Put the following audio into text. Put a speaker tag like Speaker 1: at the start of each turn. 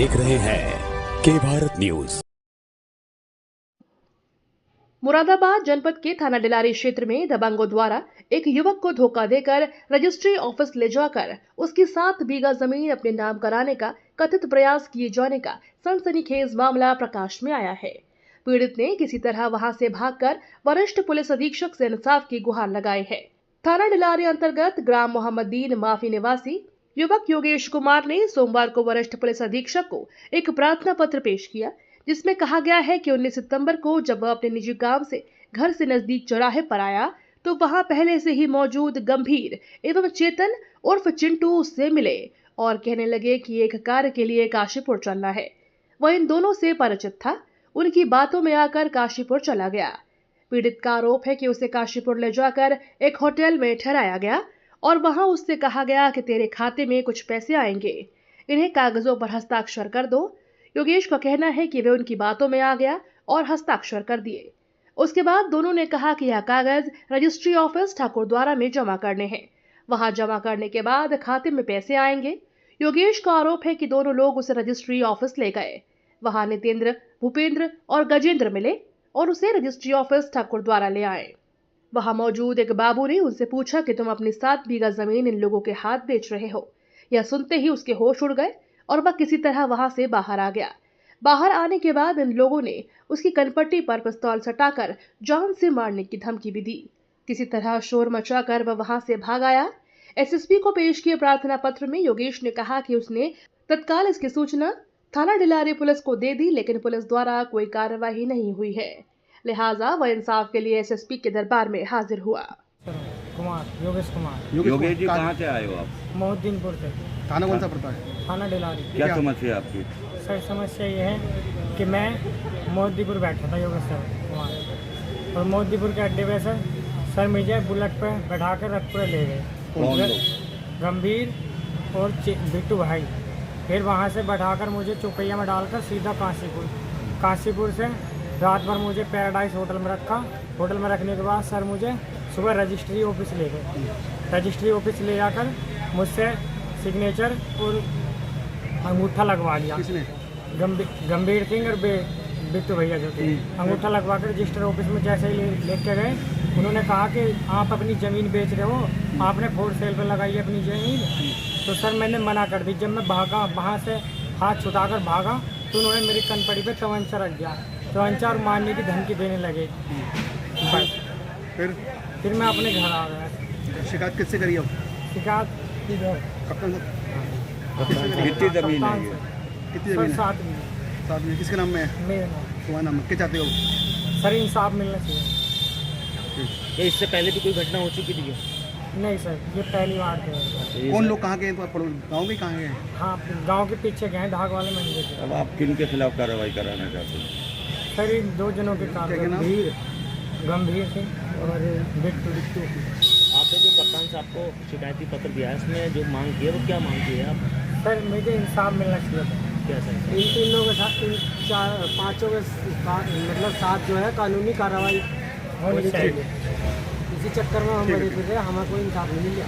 Speaker 1: देख रहे हैं के भारत न्यूज।
Speaker 2: मुरादाबाद जनपद के थाना डिलारी क्षेत्र में दबंगों द्वारा एक युवक को धोखा देकर रजिस्ट्री ऑफिस ले जाकर उसकी 7 बीघा जमीन अपने नाम कराने का कथित प्रयास किए जाने का सनसनीखेज मामला प्रकाश में आया है। पीड़ित ने किसी तरह वहां से भागकर वरिष्ठ पुलिस अधीक्षक से इंसाफ की गुहार लगाई है। थाना डिलारी अंतर्गत ग्राम मोहम्मदीन माफी निवासी युवक योगेश कुमार ने सोमवार को वरिष्ठ पुलिस अधीक्षक को एक प्रार्थना पत्र पेश किया, जिसमें कहा गया है कि 19 सितंबर को जब वह अपने निजी काम से घर से नजदीक चौराहे पर आया तो वहां पहले से ही मौजूद गंभीर एवं चेतन उर्फ चिंटू उससे मिले और कहने लगे कि एक कार्य के लिए काशीपुर चलना है। वह इन दोनों से परिचित था, उनकी बातों में आकर काशीपुर चला गया। पीड़ित का आरोप है कि उसे काशीपुर ले जाकर एक होटल में ठहराया गया और वहां उससे कहा गया कि तेरे खाते में कुछ पैसे आएंगे, इन्हें कागजों पर हस्ताक्षर कर दो। योगेश का कहना है कि वे उनकी बातों में आ गया और हस्ताक्षर कर दिए। उसके बाद दोनों ने कहा कि यह कागज रजिस्ट्री ऑफिस ठाकुरद्वारा में जमा करने हैं, वहां जमा करने के बाद खाते में पैसे आएंगे। योगेश का आरोप है कि दोनों लोग उसे रजिस्ट्री ऑफिस ले गए, वहां नितेंद्र, भूपेंद्र और गजेंद्र मिले और उसे रजिस्ट्री ऑफिस ठाकुरद्वारा ले आए। वहां मौजूद एक बाबू ने उनसे पूछा कि तुम अपनी 7 बीघा जमीन इन लोगों के हाथ बेच रहे हो। यह सुनते ही उसके होश उड़ गए और वह किसी तरह वहां से बाहर आ गया। बाहर आने के बाद इन लोगों ने उसकी कनपट्टी पर पिस्तौल सटाकर जान से मारने की धमकी भी दी। किसी तरह शोर मचाकर वह वहां से भाग आया। एसएसपी को पेश किए प्रार्थना पत्र में योगेश ने कहा कि उसने तत्काल इसकी सूचना थाना डिलारी पुलिस को दे दी, लेकिन पुलिस द्वारा कोई कार्रवाई नहीं हुई है, लिहाजा वह इंसाफ के लिए एसएसपी के दरबार में हाजिर हुआ।
Speaker 3: योगेश कुमार।
Speaker 4: योगेश जी कहाँ से आए हो आप?
Speaker 3: मोहद्दीनपुर से।
Speaker 4: थाना कौन सा पड़ता है?
Speaker 3: थाना डिलारी।
Speaker 4: क्या समस्या है आपकी?
Speaker 3: सर समस्या ये है कि मैं मोहद्दीपुर बैठा था योगेश सर वहाँ, और मोहद्दीपुर के अड्डे पे सर मुझे बुलेट पे बैठा कर रखपुरे ले गए, गंभीर और बिट्टू भाई। फिर वहाँ से बैठाकर मुझे चौपैया में डालकर सीधा काशीपुर से रात भर मुझे पैराडाइज होटल में रखा। होटल में रखने के बाद सर मुझे सुबह रजिस्ट्री ऑफिस ले गए। रजिस्ट्री ऑफिस ले जाकर मुझसे सिग्नेचर और अंगूठा लगवा लिया। गंभीर सिंह और बिट्टू भैया जो थे, अंगूठा लगवा कर रजिस्टर ऑफिस में जैसे ही लेके गए, उन्होंने कहा कि आप अपनी ज़मीन बेच रहे हो, आपने फोर सेल पर लगाई है अपनी ज़मीन। तो सर मैंने मना कर दी। जब मैं भागा, वहाँ से हाथ छुटाकर भागा तो उन्होंने मेरी कनपड़ी पे तमंचा रख दिया, तमंचा और मारने की धमकी देने लगे। फिर मैं अपने घर आ गया।
Speaker 4: शिकायत किससे करी हो?
Speaker 3: शिकायत
Speaker 4: कितनी जमीन है ये?
Speaker 3: कितनी जमीन है? 7
Speaker 4: में किसके नाम में है?
Speaker 3: मेरे नाम।
Speaker 4: तुम्हारा नाम क्या चाहते हो?
Speaker 3: सर इंसाफ मिलना चाहिए।
Speaker 5: ये इससे पहले भी कोई घटना हो चुकी थी?
Speaker 3: नहीं सर, ये पहली बार थे।
Speaker 4: कौन लोग कहाँ गए? गाँव में कहाँ गए?
Speaker 3: हाँ, गांव के पीछे गए, धाग वाले मंदिर के।
Speaker 4: अब आप किन के खिलाफ कार्रवाई कराना चाहते हैं?
Speaker 3: सर इन 2 जनों के कारण, गंभीर सिंह और बिट्टू।
Speaker 5: आपने जो कप्तान साहब को शिकायती पत्र दिया है, इसमें जो मांग की है वो क्या मांग की है आप?
Speaker 3: सर मुझे इंसाफ मिलना चाहिए।
Speaker 5: क्या सर?
Speaker 3: इन 3 लोगों के साथ, इन 4-5 के मतलब साथ जो है कानूनी कार्रवाई होनी चाहिए। इसी चक्कर में हम बड़े फिर रहे, हमें कोई इंसाफ नहीं मिल गया।